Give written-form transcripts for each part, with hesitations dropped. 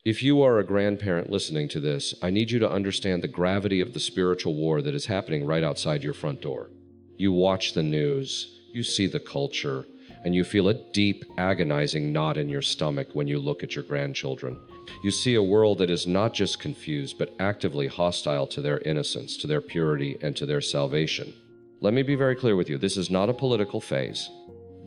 If you are a grandparent listening to this, I need you to understand the gravity of the spiritual war that is happening right outside your front door. You watch the news, you see the culture, and you feel a deep, agonizing knot in your stomach when you look at your grandchildren. You see a world that is not just confused, but actively hostile to their innocence, to their purity, and to their salvation. Let me be very clear with you. This is not a political phase.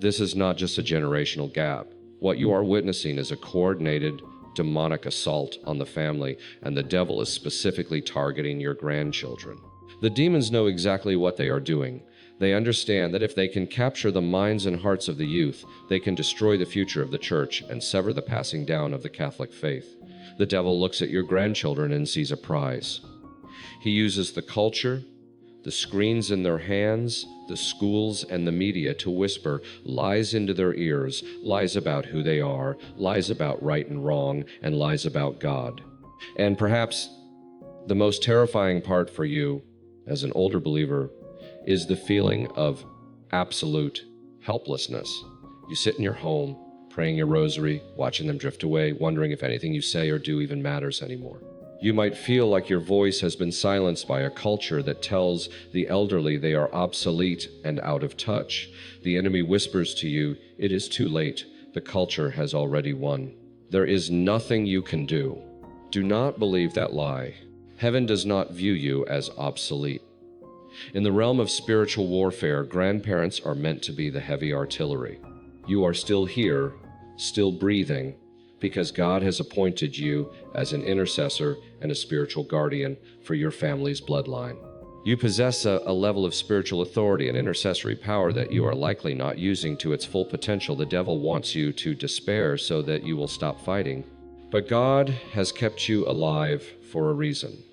This is not just a generational gap. What you are witnessing is a coordinated, demonic assault on the family, and the devil is specifically targeting your grandchildren. The demons know exactly what they are doing. They understand that if they can capture the minds and hearts of the youth, they can destroy the future of the church and sever the passing down of the Catholic faith. The devil looks at your grandchildren and sees a prize. He uses the culture, the screens in their hands, the schools, and the media to whisper lies into their ears, lies about who they are, lies about right and wrong, and lies about God. And perhaps the most terrifying part for you, as an older believer, is the feeling of absolute helplessness. You sit in your home, praying your rosary, watching them drift away, wondering if anything you say or do even matters anymore. You might feel like your voice has been silenced by a culture that tells the elderly they are obsolete and out of touch. The enemy whispers to you, it is too late. The culture has already won. There is nothing you can do. Do not believe that lie. Heaven does not view you as obsolete. In the realm of spiritual warfare, grandparents are meant to be the heavy artillery. You are still here, still breathing, because God has appointed you as an intercessor and a spiritual guardian for your family's bloodline. You possess a level of spiritual authority and intercessory power that you are likely not using to its full potential. The devil wants you to despair so that you will stop fighting. But God has kept you alive for a reason.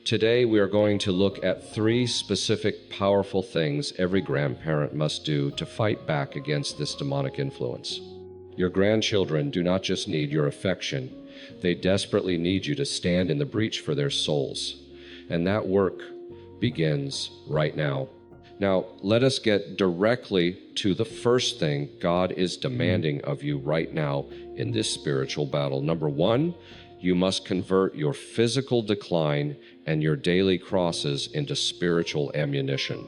Today we are going to look at 3 specific powerful things every grandparent must do to fight back against this demonic influence. Your grandchildren do not just need your affection, they desperately need you to stand in the breach for their souls. And that work begins right now. Now, let us get directly to the first thing God is demanding of you right now in this spiritual battle. Number 1, you must convert your physical decline and your daily crosses into spiritual ammunition.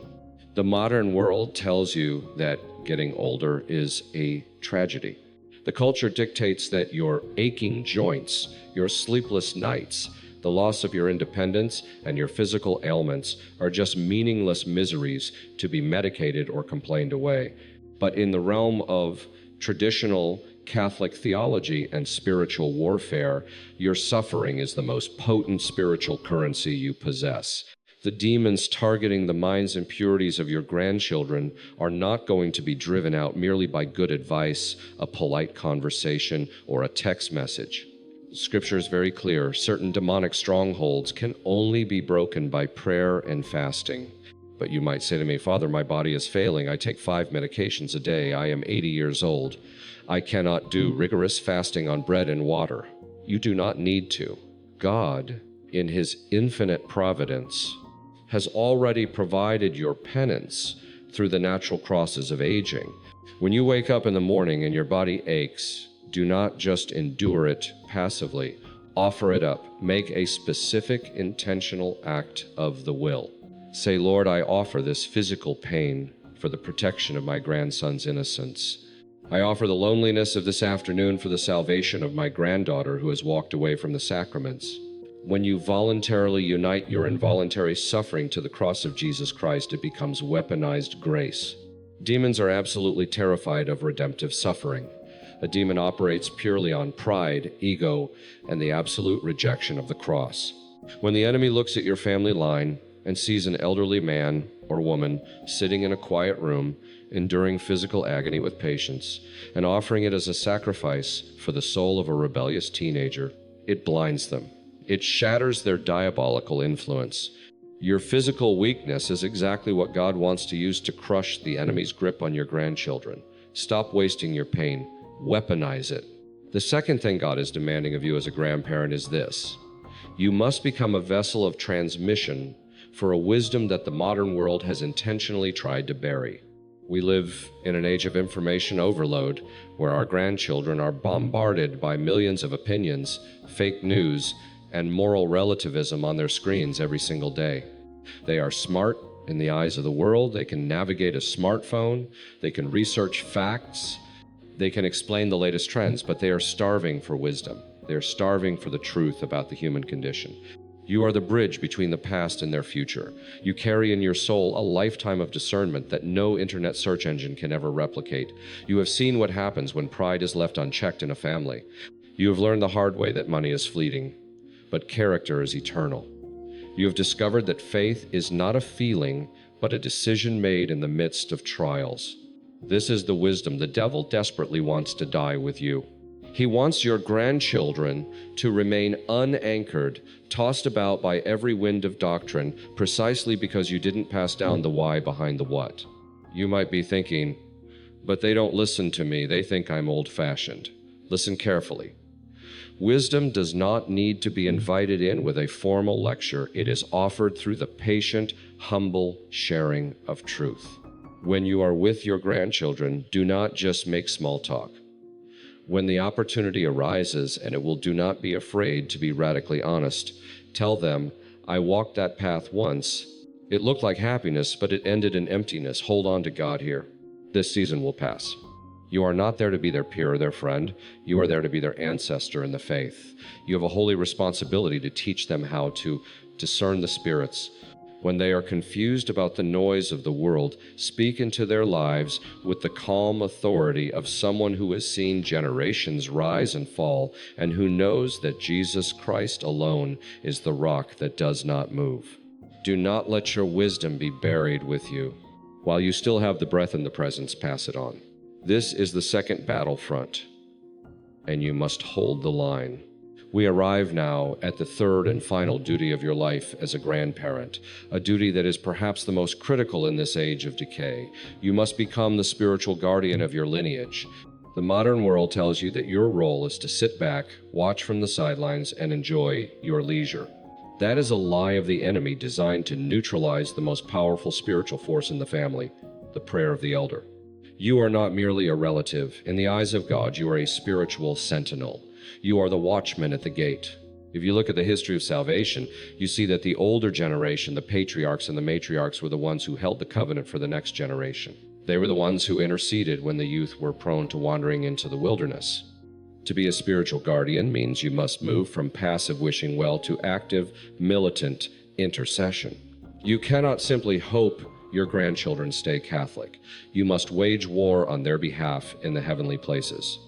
The modern world tells you that getting older is a tragedy. The culture dictates that your aching joints, your sleepless nights, the loss of your independence, and your physical ailments are just meaningless miseries to be medicated or complained away. But in the realm of traditional Catholic theology and spiritual warfare, your suffering is the most potent spiritual currency you possess. The demons targeting the minds and purities of your grandchildren are not going to be driven out merely by good advice, a polite conversation, or a text message. Scripture is very clear. Certain demonic strongholds can only be broken by prayer and fasting. But you might say to me, Father, my body is failing. I take 5 medications a day. I am 80 years old. I cannot do rigorous fasting on bread and water. You do not need to. God, in His infinite providence, has already provided your penance through the natural crosses of aging. When you wake up in the morning and your body aches, do not just endure it passively. Offer it up. Make a specific, intentional act of the will. Say, Lord, I offer this physical pain for the protection of my grandson's innocence. I offer the loneliness of this afternoon for the salvation of my granddaughter who has walked away from the Sacraments. When you voluntarily unite your involuntary suffering to the cross of Jesus Christ, it becomes weaponized grace. Demons are absolutely terrified of redemptive suffering. A demon operates purely on pride, ego, and the absolute rejection of the cross. When the enemy looks at your family line and sees an elderly man or woman sitting in a quiet room, enduring physical agony with patience, and offering it as a sacrifice for the soul of a rebellious teenager, it blinds them. It shatters their diabolical influence. Your physical weakness is exactly what God wants to use to crush the enemy's grip on your grandchildren. Stop wasting your pain. Weaponize it. The second thing God is demanding of you as a grandparent is this. You must become a vessel of transmission for a wisdom that the modern world has intentionally tried to bury. We live in an age of information overload where our grandchildren are bombarded by millions of opinions, fake news, and moral relativism on their screens every single day. They are smart in the eyes of the world. They can navigate a smartphone. They can research facts. They can explain the latest trends, but they are starving for wisdom. They are starving for the truth about the human condition. You are the bridge between the past and their future. You carry in your soul a lifetime of discernment that no internet search engine can ever replicate. You have seen what happens when pride is left unchecked in a family. You have learned the hard way that money is fleeting, but character is eternal. You have discovered that faith is not a feeling, but a decision made in the midst of trials. This is the wisdom the devil desperately wants to die with you. He wants your grandchildren to remain unanchored, tossed about by every wind of doctrine, precisely because you didn't pass down the why behind the what. You might be thinking, but they don't listen to me. They think I'm old-fashioned. Listen carefully. Wisdom does not need to be invited in with a formal lecture. It is offered through the patient, humble sharing of truth. When you are with your grandchildren, do not just make small talk. When the opportunity arises, and do not be afraid to be radically honest, tell them, I walked that path once. It looked like happiness, but it ended in emptiness. Hold on to God here. This season will pass. You are not there to be their peer or their friend. You are there to be their ancestor in the faith. You have a holy responsibility to teach them how to discern the spirits. When they are confused about the noise of the world, speak into their lives with the calm authority of someone who has seen generations rise and fall and who knows that Jesus Christ alone is the rock that does not move. Do not let your wisdom be buried with you. While you still have the breath and the presence, pass it on. This is the second battlefront, and you must hold the line. We arrive now at the third and final duty of your life as a grandparent, a duty that is perhaps the most critical in this age of decay. You must become the spiritual guardian of your lineage. The modern world tells you that your role is to sit back, watch from the sidelines, and enjoy your leisure. That is a lie of the enemy designed to neutralize the most powerful spiritual force in the family, the prayer of the elder. You are not merely a relative. In the eyes of God, you are a spiritual sentinel. You are the watchman at the gate. If you look at the history of salvation, you see that the older generation, the patriarchs and the matriarchs, were the ones who held the covenant for the next generation. They were the ones who interceded when the youth were prone to wandering into the wilderness. To be a spiritual guardian means you must move from passive wishing well to active, militant intercession. You cannot simply hope your grandchildren stay Catholic. You must wage war on their behalf in the heavenly places.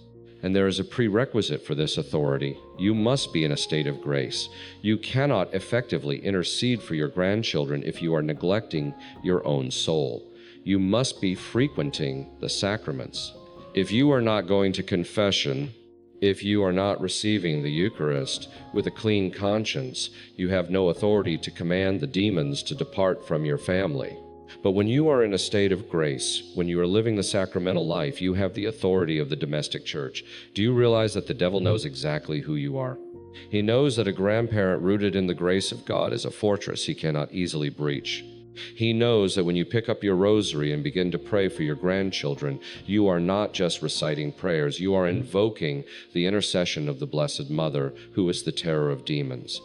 And there is a prerequisite for this authority. You must be in a state of grace. You cannot effectively intercede for your grandchildren if you are neglecting your own soul. You must be frequenting the sacraments. If you are not going to confession, if you are not receiving the Eucharist with a clean conscience, you have no authority to command the demons to depart from your family. But when you are in a state of grace, when you are living the sacramental life, you have the authority of the domestic church. Do you realize that the devil knows exactly who you are? He knows that a grandparent rooted in the grace of God is a fortress he cannot easily breach. He knows that when you pick up your rosary and begin to pray for your grandchildren, you are not just reciting prayers, you are invoking the intercession of the Blessed Mother, who is the terror of demons.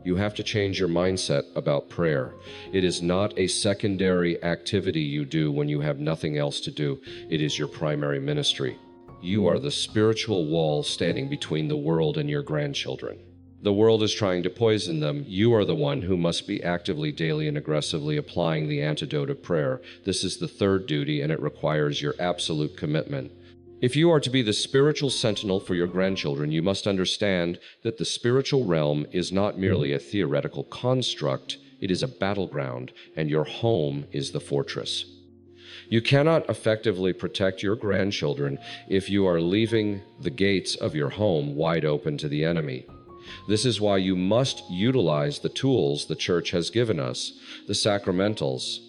You have to change your mindset about prayer. It is not a secondary activity you do when you have nothing else to do. It is your primary ministry. You are the spiritual wall standing between the world and your grandchildren. The world is trying to poison them. You are the one who must be actively, daily, and aggressively applying the antidote of prayer. This is the third duty, and it requires your absolute commitment. If you are to be the spiritual sentinel for your grandchildren, you must understand that the spiritual realm is not merely a theoretical construct, it is a battleground, and your home is the fortress. You cannot effectively protect your grandchildren if you are leaving the gates of your home wide open to the enemy. This is why you must utilize the tools the Church has given us, the sacramentals.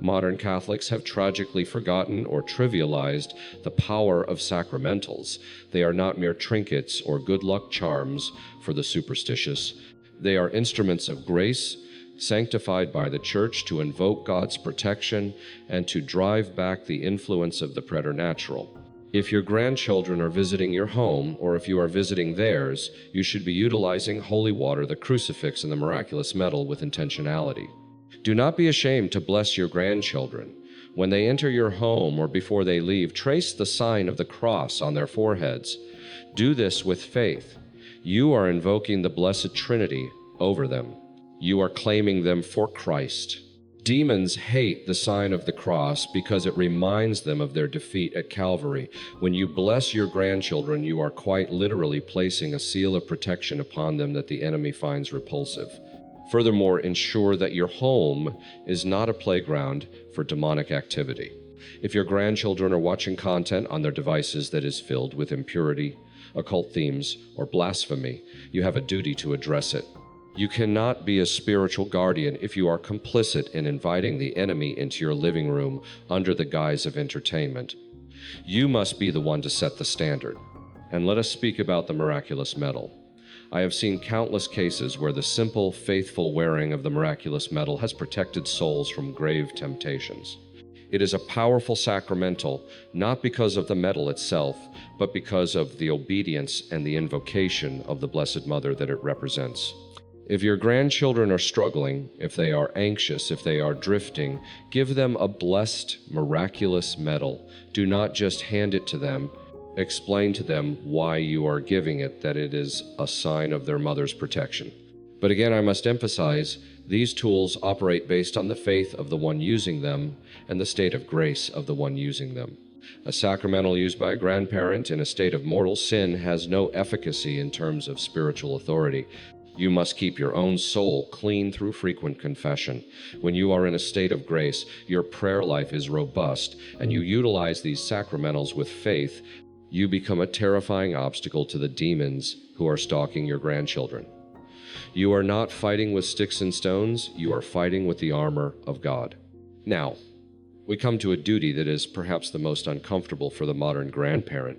Modern Catholics have tragically forgotten or trivialized the power of sacramentals. They are not mere trinkets or good luck charms for the superstitious. They are instruments of grace, sanctified by the church to invoke God's protection and to drive back the influence of the preternatural. If your grandchildren are visiting your home, or if you are visiting theirs, you should be utilizing holy water, the crucifix, and the miraculous medal with intentionality. Do not be ashamed to bless your grandchildren. When they enter your home or before they leave, trace the sign of the cross on their foreheads. Do this with faith. You are invoking the Blessed Trinity over them. You are claiming them for Christ. Demons hate the sign of the cross because it reminds them of their defeat at Calvary. When you bless your grandchildren, you are quite literally placing a seal of protection upon them that the enemy finds repulsive. Furthermore, ensure that your home is not a playground for demonic activity. If your grandchildren are watching content on their devices that is filled with impurity, occult themes, or blasphemy, you have a duty to address it. You cannot be a spiritual guardian if you are complicit in inviting the enemy into your living room under the guise of entertainment. You must be the one to set the standard. And let us speak about the miraculous medal. I have seen countless cases where the simple, faithful wearing of the miraculous medal has protected souls from grave temptations. It is a powerful sacramental, not because of the medal itself, but because of the obedience and the invocation of the Blessed Mother that it represents. If your grandchildren are struggling, if they are anxious, if they are drifting, give them a blessed, miraculous medal. Do not just hand it to them. Explain to them why you are giving it, that it is a sign of their mother's protection. But again, I must emphasize, these tools operate based on the faith of the one using them and the state of grace of the one using them. A sacramental used by a grandparent in a state of mortal sin has no efficacy in terms of spiritual authority. You must keep your own soul clean through frequent confession. When you are in a state of grace, your prayer life is robust, and you utilize these sacramentals with faith, you become a terrifying obstacle to the demons who are stalking your grandchildren. You are not fighting with sticks and stones, you are fighting with the armor of God. Now, we come to a duty that is perhaps the most uncomfortable for the modern grandparent.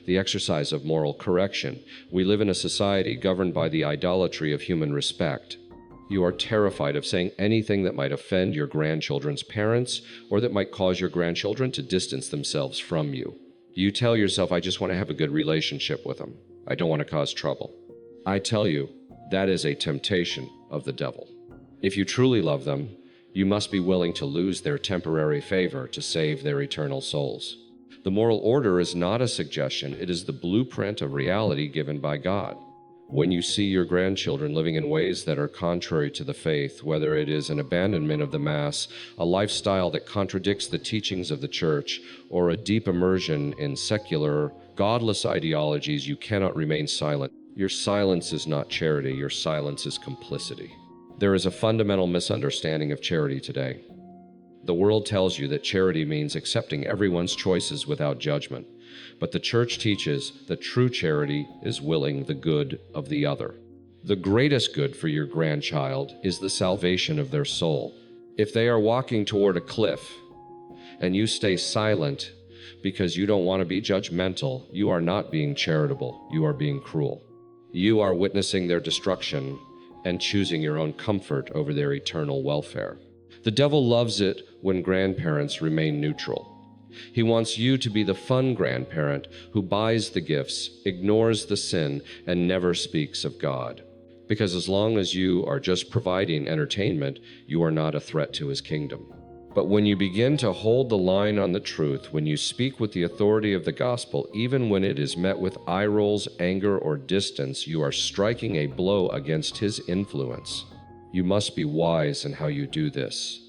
The exercise of moral correction. We live in a society governed by the idolatry of human respect. You are terrified of saying anything that might offend your grandchildren's parents or that might cause your grandchildren to distance themselves from you. You tell yourself, I just want to have a good relationship with them. I don't want to cause trouble. I tell you, that is a temptation of the devil. If you truly love them, you must be willing to lose their temporary favor to save their eternal souls. The moral order is not a suggestion, it is the blueprint of reality given by God. When you see your grandchildren living in ways that are contrary to the faith, whether it is an abandonment of the Mass, a lifestyle that contradicts the teachings of the Church, or a deep immersion in secular, godless ideologies, you cannot remain silent. Your silence is not charity, your silence is complicity. There is a fundamental misunderstanding of charity today. The world tells you that charity means accepting everyone's choices without judgment. But the Church teaches that true charity is willing the good of the other. The greatest good for your grandchild is the salvation of their soul. If they are walking toward a cliff and you stay silent because you don't want to be judgmental, you are not being charitable, you are being cruel. You are witnessing their destruction and choosing your own comfort over their eternal welfare. The devil loves it when grandparents remain neutral. He wants you to be the fun grandparent who buys the gifts, ignores the sin, and never speaks of God. Because as long as you are just providing entertainment, you are not a threat to his kingdom. But when you begin to hold the line on the truth, when you speak with the authority of the gospel, even when it is met with eye rolls, anger, or distance, you are striking a blow against his influence. You must be wise in how you do this.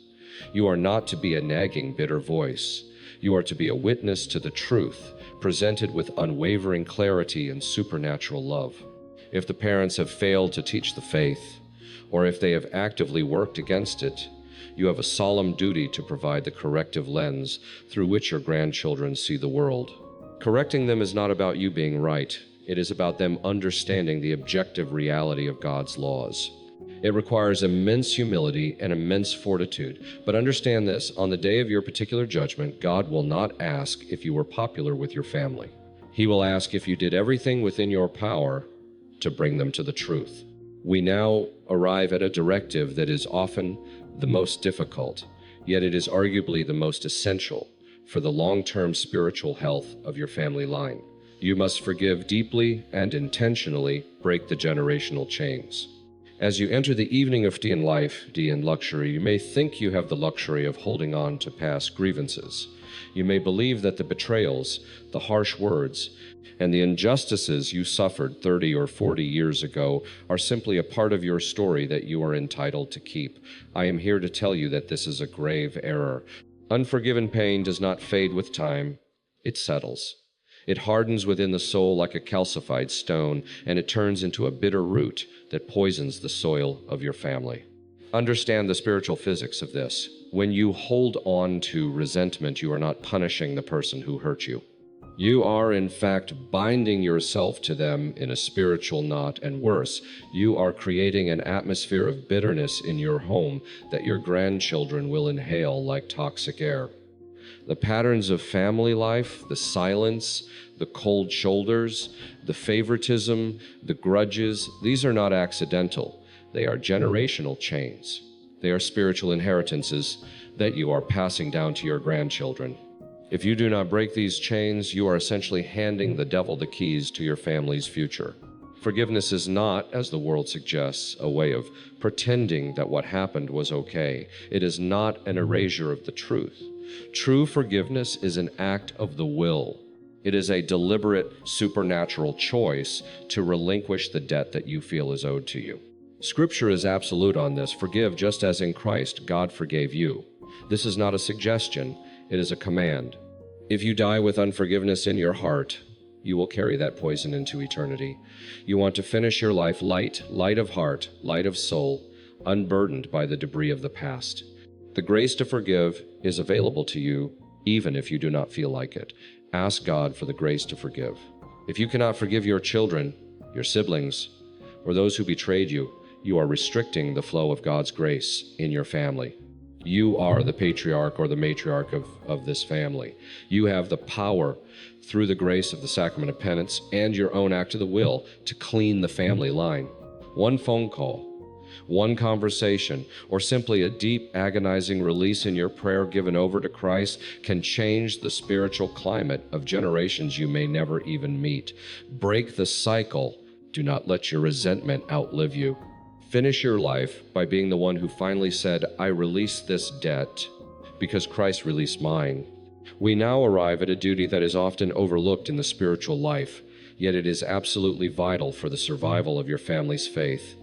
You are not to be a nagging, bitter voice. You are to be a witness to the truth, presented with unwavering clarity and supernatural love. If the parents have failed to teach the faith, or if they have actively worked against it, you have a solemn duty to provide the corrective lens through which your grandchildren see the world. Correcting them is not about you being right. It is about them understanding the objective reality of God's laws. It requires immense humility and immense fortitude. But understand this, on the day of your particular judgment, God will not ask if you were popular with your family. He will ask if you did everything within your power to bring them to the truth. We now arrive at a directive that is often the most difficult, yet it is arguably the most essential for the long-term spiritual health of your family line. You must forgive deeply and intentionally break the generational chains. As you enter the evening of tea and life, tea and luxury, you may think you have the luxury of holding on to past grievances. You may believe that the betrayals, the harsh words, and the injustices you suffered 30 or 40 years ago are simply a part of your story that you are entitled to keep. I am here to tell you that this is a grave error. Unforgiven pain does not fade with time, it settles. It hardens within the soul like a calcified stone, and it turns into a bitter root that poisons the soil of your family. Understand the spiritual physics of this. When you hold on to resentment, you are not punishing the person who hurt you. You are, in fact, binding yourself to them in a spiritual knot, and worse, you are creating an atmosphere of bitterness in your home that your grandchildren will inhale like toxic air. The patterns of family life, the silence, the cold shoulders, the favoritism, the grudges, these are not accidental. They are generational chains. They are spiritual inheritances that you are passing down to your grandchildren. If you do not break these chains, you are essentially handing the devil the keys to your family's future. Forgiveness is not, as the world suggests, a way of pretending that what happened was okay. It is not an erasure of the truth. True forgiveness is an act of the will. It is a deliberate, supernatural choice to relinquish the debt that you feel is owed to you. Scripture is absolute on this. Forgive just as in Christ God forgave you. This is not a suggestion, it is a command. If you die with unforgiveness in your heart, you will carry that poison into eternity. You want to finish your life light of heart, light of soul, unburdened by the debris of the past. The grace to forgive is available to you, even if you do not feel like it. Ask God for the grace to forgive. If you cannot forgive your children, your siblings, or those who betrayed you, you are restricting the flow of God's grace in your family. You are the patriarch or the matriarch of this family. You have the power, through the grace of the sacrament of penance and your own act of the will, to clean the family line. One phone call, one conversation, or simply a deep, agonizing release in your prayer given over to Christ can change the spiritual climate of generations you may never even meet. Break the cycle. Do not let your resentment outlive you. Finish your life by being the one who finally said, I release this debt because Christ released mine. We now arrive at a duty that is often overlooked in the spiritual life, yet it is absolutely vital for the survival of your family's faith.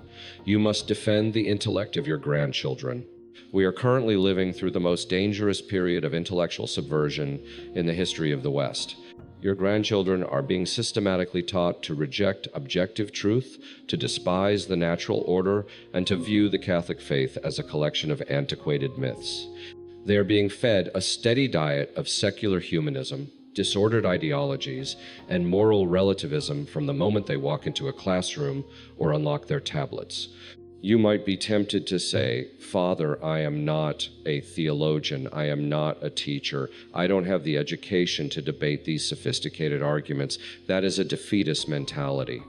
You must defend the intellect of your grandchildren. We are currently living through the most dangerous period of intellectual subversion in the history of the West. Your grandchildren are being systematically taught to reject objective truth, to despise the natural order, and to view the Catholic faith as a collection of antiquated myths. They are being fed a steady diet of secular humanism, disordered ideologies, and moral relativism from the moment they walk into a classroom or unlock their tablets. You might be tempted to say, Father, I am not a theologian. I am not a teacher. I don't have the education to debate these sophisticated arguments. That is a defeatist mentality.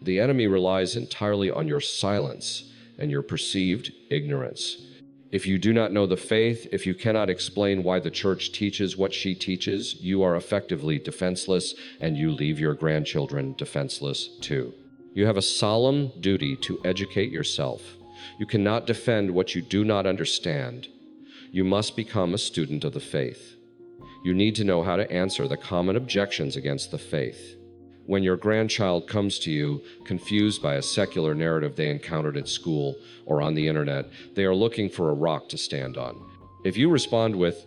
The enemy relies entirely on your silence and your perceived ignorance. If you do not know the faith, if you cannot explain why the church teaches what she teaches, you are effectively defenseless, and you leave your grandchildren defenseless too. You have a solemn duty to educate yourself. You cannot defend what you do not understand. You must become a student of the faith. You need to know how to answer the common objections against the faith. When your grandchild comes to you, confused by a secular narrative they encountered at school or on the internet, they are looking for a rock to stand on. If you respond with,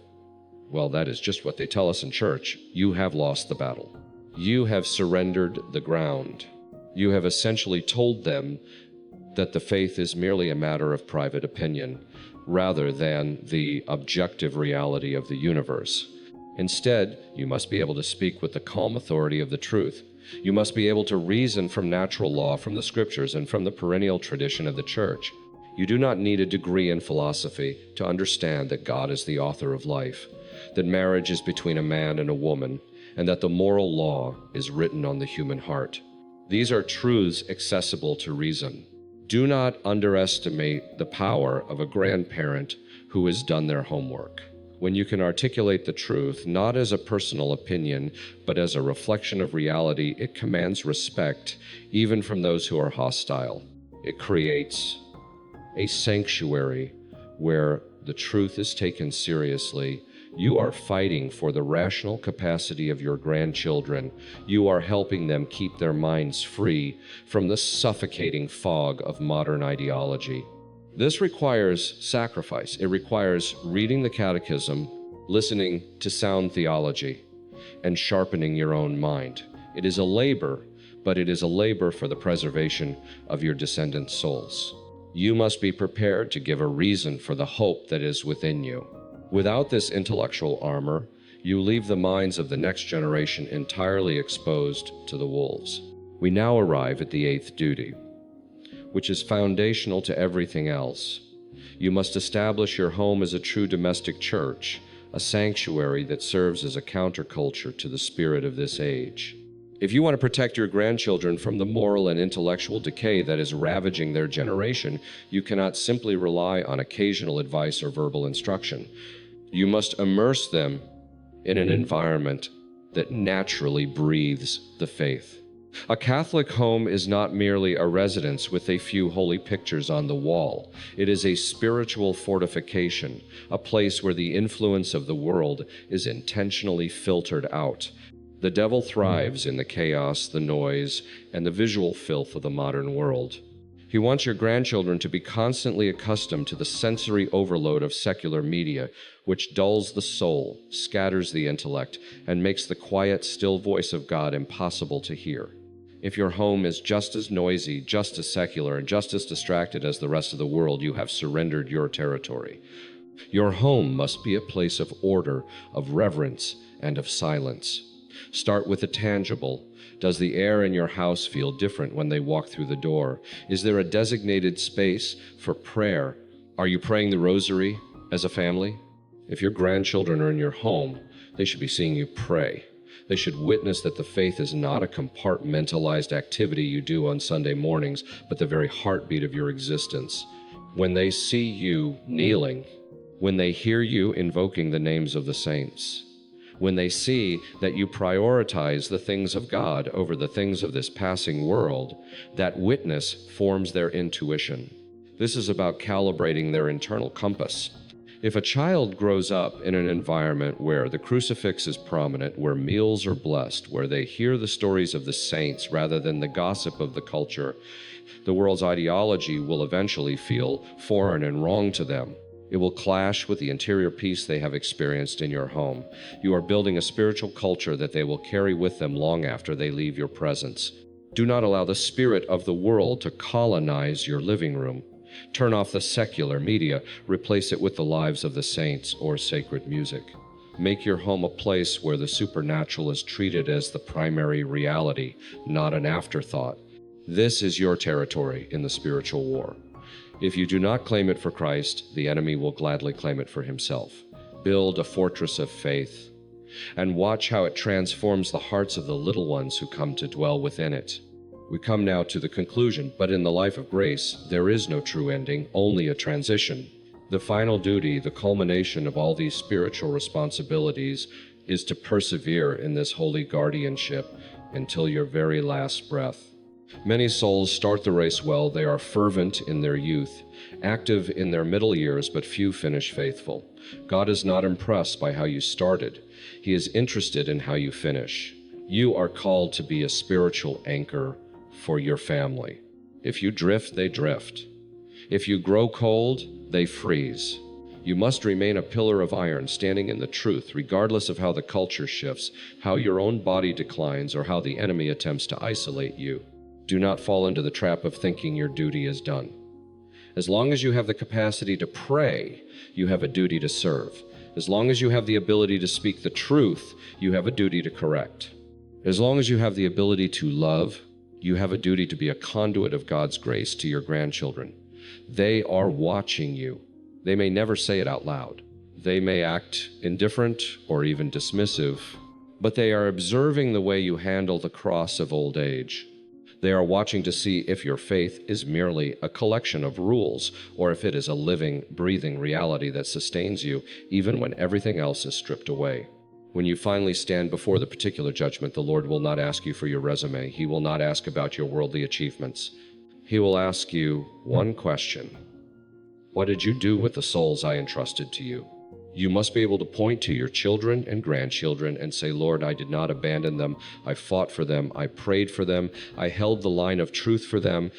well, that is just what they tell us in church, you have lost the battle. You have surrendered the ground. You have essentially told them that the faith is merely a matter of private opinion, rather than the objective reality of the universe. Instead, you must be able to speak with the calm authority of the truth. You must be able to reason from natural law, from the scriptures, and from the perennial tradition of the church. You do not need a degree in philosophy to understand that God is the author of life, that marriage is between a man and a woman, and that the moral law is written on the human heart. These are truths accessible to reason. Do not underestimate the power of a grandparent who has done their homework. When you can articulate the truth, not as a personal opinion, but as a reflection of reality, it commands respect, even from those who are hostile. It creates a sanctuary where the truth is taken seriously. You are fighting for the rational capacity of your grandchildren. You are helping them keep their minds free from the suffocating fog of modern ideology. This requires sacrifice. It requires reading the catechism, listening to sound theology, and sharpening your own mind. It is a labor, but it is a labor for the preservation of your descendants' souls. You must be prepared to give a reason for the hope that is within you. Without this intellectual armor, you leave the minds of the next generation entirely exposed to the wolves. We now arrive at the eighth duty, which is foundational to everything else. You must establish your home as a true domestic church, a sanctuary that serves as a counterculture to the spirit of this age. If you want to protect your grandchildren from the moral and intellectual decay that is ravaging their generation, you cannot simply rely on occasional advice or verbal instruction. You must immerse them in an environment that naturally breathes the faith. A Catholic home is not merely a residence with a few holy pictures on the wall. It is a spiritual fortification, a place where the influence of the world is intentionally filtered out. The devil thrives in the chaos, the noise, and the visual filth of the modern world. He wants your grandchildren to be constantly accustomed to the sensory overload of secular media, which dulls the soul, scatters the intellect, and makes the quiet, still voice of God impossible to hear. If your home is just as noisy, just as secular, and just as distracted as the rest of the world, you have surrendered your territory. Your home must be a place of order, of reverence, and of silence. Start with the tangible. Does the air in your house feel different when they walk through the door? Is there a designated space for prayer? Are you praying the Rosary as a family? If your grandchildren are in your home, they should be seeing you pray. They should witness that the faith is not a compartmentalized activity you do on Sunday mornings, but the very heartbeat of your existence. When they see you kneeling, when they hear you invoking the names of the saints, when they see that you prioritize the things of God over the things of this passing world, that witness forms their intuition. This is about calibrating their internal compass. If a child grows up in an environment where the crucifix is prominent, where meals are blessed, where they hear the stories of the saints rather than the gossip of the culture, the world's ideology will eventually feel foreign and wrong to them. It will clash with the interior peace they have experienced in your home. You are building a spiritual culture that they will carry with them long after they leave your presence. Do not allow the spirit of the world to colonize your living room. Turn off the secular media, replace it with the lives of the saints or sacred music. Make your home a place where the supernatural is treated as the primary reality, not an afterthought. This is your territory in the spiritual war. If you do not claim it for Christ, the enemy will gladly claim it for himself. Build a fortress of faith, and watch how it transforms the hearts of the little ones who come to dwell within it. We come now to the conclusion, but in the life of grace, there is no true ending, only a transition. The final duty, the culmination of all these spiritual responsibilities, is to persevere in this holy guardianship until your very last breath. Many souls start the race well. They are fervent in their youth, active in their middle years, but few finish faithful. God is not impressed by how you started. He is interested in how you finish. You are called to be a spiritual anchor for your family. If you drift, they drift. If you grow cold, they freeze. You must remain a pillar of iron, standing in the truth, regardless of how the culture shifts, how your own body declines, or how the enemy attempts to isolate you. Do not fall into the trap of thinking your duty is done. As long as you have the capacity to pray, you have a duty to serve. As long as you have the ability to speak the truth, you have a duty to correct. As long as you have the ability to love, you have a duty to be a conduit of God's grace to your grandchildren. They are watching you. They may never say it out loud. They may act indifferent or even dismissive, but they are observing the way you handle the cross of old age. They are watching to see if your faith is merely a collection of rules or if it is a living, breathing reality that sustains you even when everything else is stripped away. When you finally stand before the particular judgment, the Lord will not ask you for your resume. He will not ask about your worldly achievements. He will ask you one question: what did you do with the souls I entrusted to you? You must be able to point to your children and grandchildren and say, Lord, I did not abandon them. I fought for them. I prayed for them. I held the line of truth for them.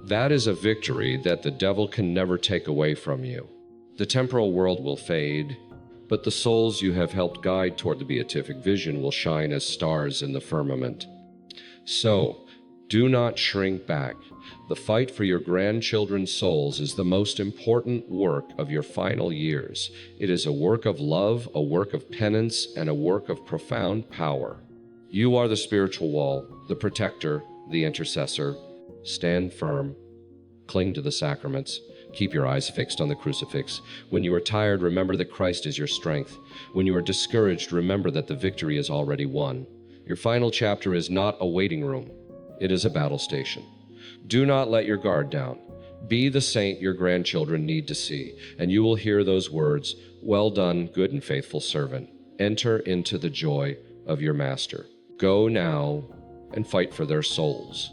That is a victory that the devil can never take away from you. The temporal world will fade, but the souls you have helped guide toward the beatific vision will shine as stars in the firmament. So, do not shrink back. The fight for your grandchildren's souls is the most important work of your final years. It is a work of love, a work of penance, and a work of profound power. You are the spiritual wall, the protector, the intercessor. Stand firm. Cling to the sacraments. Keep your eyes fixed on the crucifix. When you are tired, remember that Christ is your strength. When you are discouraged, remember that the victory is already won. Your final chapter is not a waiting room. It is a battle station. Do not let your guard down. Be the saint your grandchildren need to see, and you will hear those words, "Well done, good and faithful servant. Enter into the joy of your master." Go now and fight for their souls.